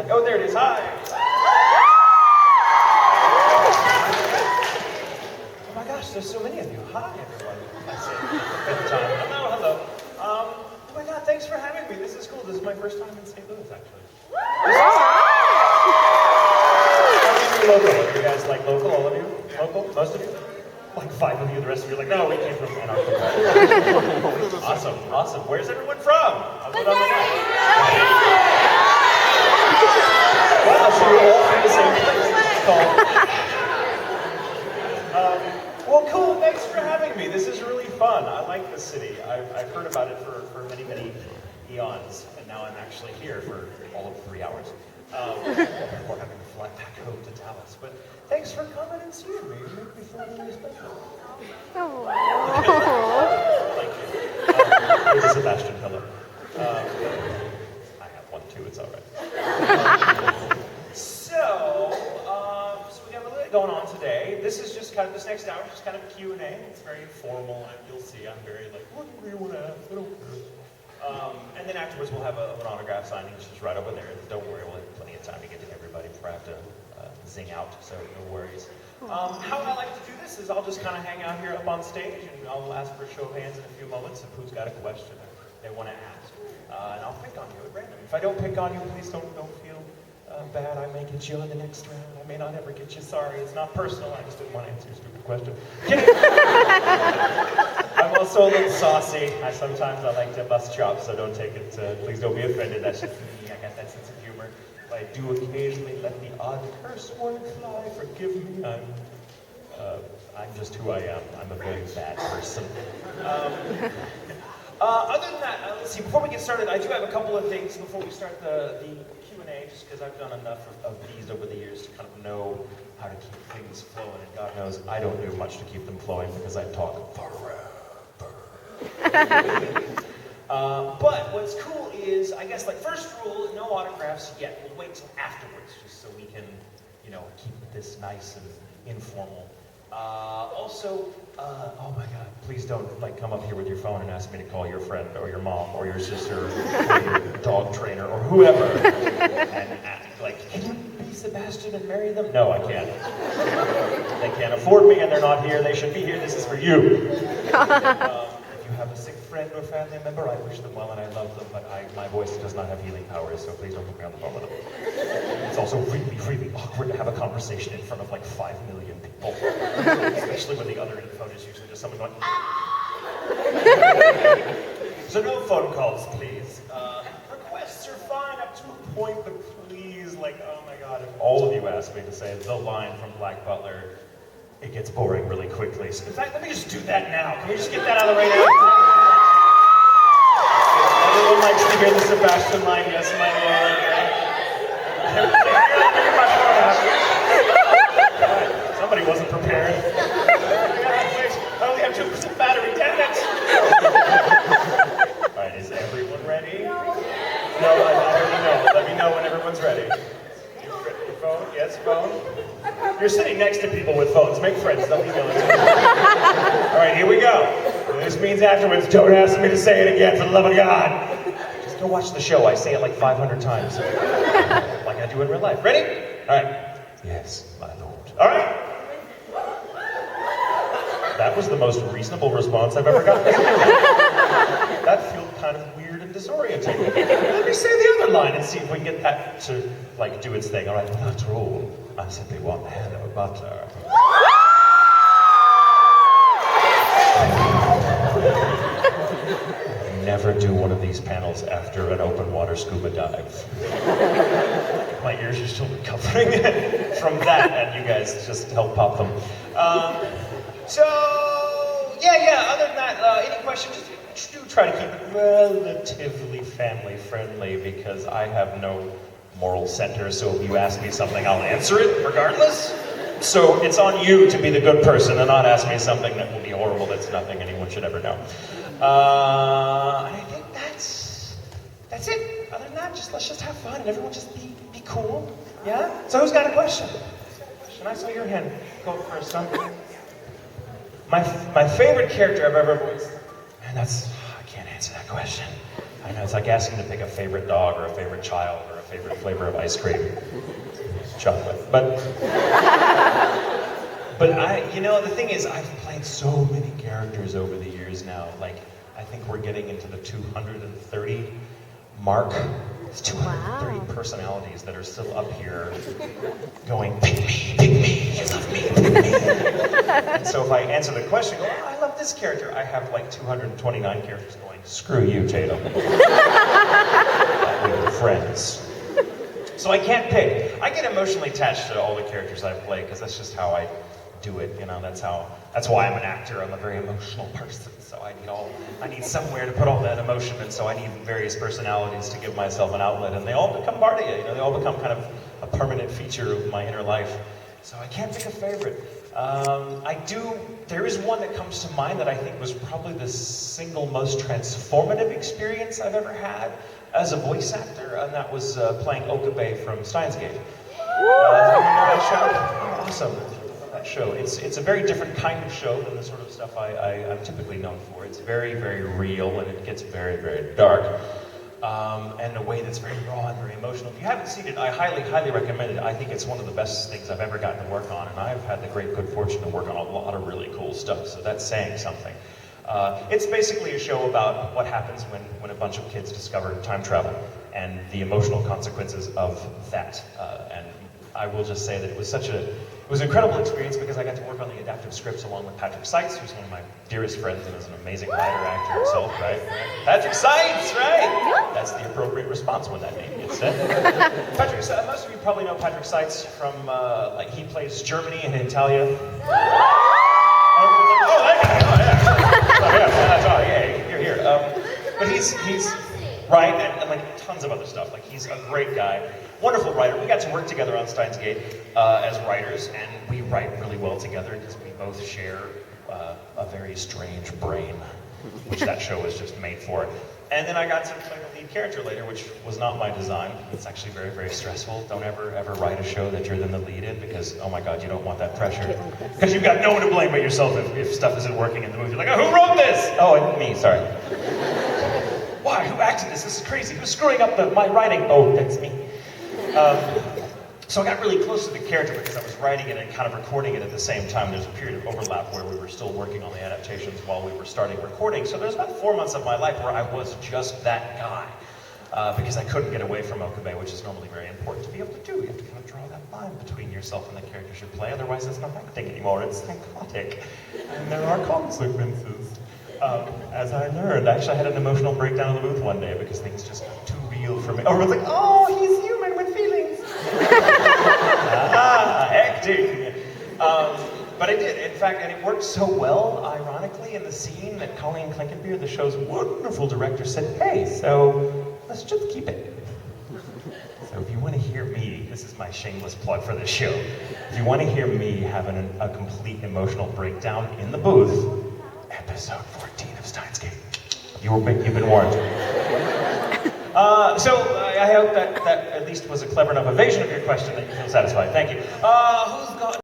Oh, there it is. Hi. Oh my gosh, there's so many of you. Hi, everyone. I say every time. Hello. Oh my God, thanks for having me. This is cool. This is my first time in St. Louis, actually. Local. Are you guys like local? All of you? Local? Most of you? Like 5 of you. The rest of you are like, no, we came from Antarctica. Awesome. Where's everyone from? Wow, so you're all from the same place. Well, cool. Thanks for having me. This is really fun. I like the city. I've heard about it for many eons, and now I'm actually here for all of 3 hours. Before having to fly back home to Dallas. But thanks for coming and seeing me. You make me feel really special. Thank you. Here's Sebastian. Hello. I have one too. It's all right. So we got a little bit going on today. This is just kind of, this next hour is just kind of a Q&A. It's very informal, and you'll see I'm very like, what do you want to ask? And then afterwards we'll have an autograph signing, which is right over there. Don't worry, we'll have plenty of time to get to everybody before I have to zing out, so no worries. How I like to do this is I'll just kind of hang out here up on stage, and I'll ask for a show of hands in a few moments if who's got a question they want to ask. And I'll pick on you at random. If I don't pick on you, please don't feel bad. I may get you on the next round. I may not ever get you. Sorry, it's not personal. I just didn't want to answer your stupid question. I'm also a little saucy. Sometimes I like to bust chops, so don't take it. Please don't be offended. That's just me. I got that sense of humor. I do occasionally let the odd curse word fly. Forgive me. I'm just who I am. I'm a very bad person. Other than that, let's see. Before we get started, I do have a couple of things before we start the Q&A, just because I've done enough of these over the years to kind of know how to keep things flowing. And God knows I don't do much to keep them flowing because I talk forever. But what's cool is, I guess, like, first rule, no autographs yet. We'll wait till afterwards, just so we can, keep this nice and informal. Also, oh my God, please don't, come up here with your phone and ask me to call your friend or your mom or your sister or your dog trainer or whoever and ask, can you be Sebastian and marry them? No, I can't. They can't afford me and they're not here. They should be here. This is for you. If you have a sick friend or family member, I wish them well and I love them, but my voice does not have healing powers, so please don't put me on the phone with them. It's also really awkward to have a conversation in front of 5 million people, especially when the other phone is usually just someone going, So no phone calls, please. Requests are fine up to a point, but please, oh my God, if all of you ask me to say the line from Black Butler, it gets boring really quickly. So in fact, let me just do that now. Can we just get that out of the way now? Everyone likes to hear the Sebastian line, yes, my lord. Somebody wasn't prepared. I only have 2% battery, damn it! Alright, is everyone ready? No, I already know. Let me know when everyone's ready. Your phone? Yes, phone? You're sitting next to people with phones. Make friends, they'll email it to you. Alright, here we go. This means afterwards, don't ask me to say it again, for the love of God. Just go watch the show. I say it 500 times. Like I do in real life. Ready? Alright. Yes, my lord. Alright. That was the most reasonable response I've ever gotten. That feels kind of weird and disorienting. Let me say the other line and see if we can get that to, do its thing. Alright, after all, I simply want the hand of a butler. Never do one of these panels after an open water scuba dive. My ears are still recovering from that, and you guys just help pop them. Other than that, any questions? Just do try to keep it relatively family friendly because I have no moral center, so if you ask me something, I'll answer it regardless. So it's on you to be the good person and not ask me something that will be horrible, that's nothing anyone should ever know. I think that's it. Other than that, let's just have fun and everyone just be cool. Yeah? So who's got a question? I saw your hand. Go first, son. My favorite character I've ever voiced, and I can't answer that question. I know, it's like asking to pick a favorite dog or a favorite child or a favorite flavor of ice cream. Chocolate. But the thing is, I've played so many characters over the years now. Like, I think we're getting into the 230 mark. It's 230 personalities that are still up here going, pick me, you love me, pick me. And so if I answer the question, oh, I love this character, I have like 229 characters going, screw you, Tatum. We're friends. So I can't pick. I get emotionally attached to all the characters I play because that's just how I do it. That's why I'm an actor. I'm a very emotional person. So I need somewhere to put all that emotion, and so I need various personalities to give myself an outlet, and they all become part of you. They all become kind of a permanent feature of my inner life. So I can't pick a favorite. There is one that comes to mind that I think was probably the single most transformative experience I've ever had as a voice actor, and that was playing Getaway from Steins Gate. You know that show? Oh, awesome. That show. It's a very different kind of show than the sort of stuff I'm typically known for. It's very, very real, and it gets very, very dark. And in a way that's very raw and very emotional. If you haven't seen it, I highly, highly recommend it. I think it's one of the best things I've ever gotten to work on, and I've had the great good fortune to work on a lot of really cool stuff, so that's saying something. It's basically a show about what happens when a bunch of kids discover time travel and the emotional consequences of that. And I will just say that it was an incredible experience because I got to work on the adaptive scripts along with Patrick Seitz, who's one of my dearest friends and is an amazing writer, actor himself, right? Patrick Seitz, right? That's the appropriate response when that name gets said. Patrick, most of you probably know Patrick Seitz from, he plays Germany in Italia. Oh, that guy, that's all, yeah, you're here. But he's right, and like tons of other stuff. Like, he's a great guy. Wonderful writer. We got to work together on Steins Gate as writers, and we write really well together because we both share a very strange brain, which that show was just made for. And then I got to play the lead character later, which was not my design. It's actually very, very stressful. Don't ever write a show that you're then the lead in because, oh my God, you don't want that pressure. Because you've got no one to blame but yourself if stuff isn't working in the movie. You're like, oh, who wrote this? Oh, and me, sorry. Why? Who acted this? This is crazy. Who's screwing up my writing? Oh, that's me. So I got really close to the character because I was writing it and kind of recording it at the same time. There's a period of overlap where we were still working on the adaptations while we were starting recording. So there's about 4 months of my life where I was just that guy because I couldn't get away from Getaway, which is normally very important to be able to do. You have to kind of draw that line between yourself and the characters you play. Otherwise, it's not acting anymore. It's psychotic. And there are consequences. As I learned, actually I had an emotional breakdown in the booth one day because things just got too real for me. Everyone's like, oh, he's human with feelings. Acting. But I did, in fact, and it worked so well, ironically, in the scene that Colleen Klinkenbeer, the show's wonderful director, said, hey, so let's just keep it. So if you want to hear me, this is my shameless plug for this show, if you want to hear me having a complete emotional breakdown in the booth, episode 14 of Steins Gate. You've been warned. So I hope that at least was a clever enough evasion of your question that you feel satisfied. Thank you. Who's got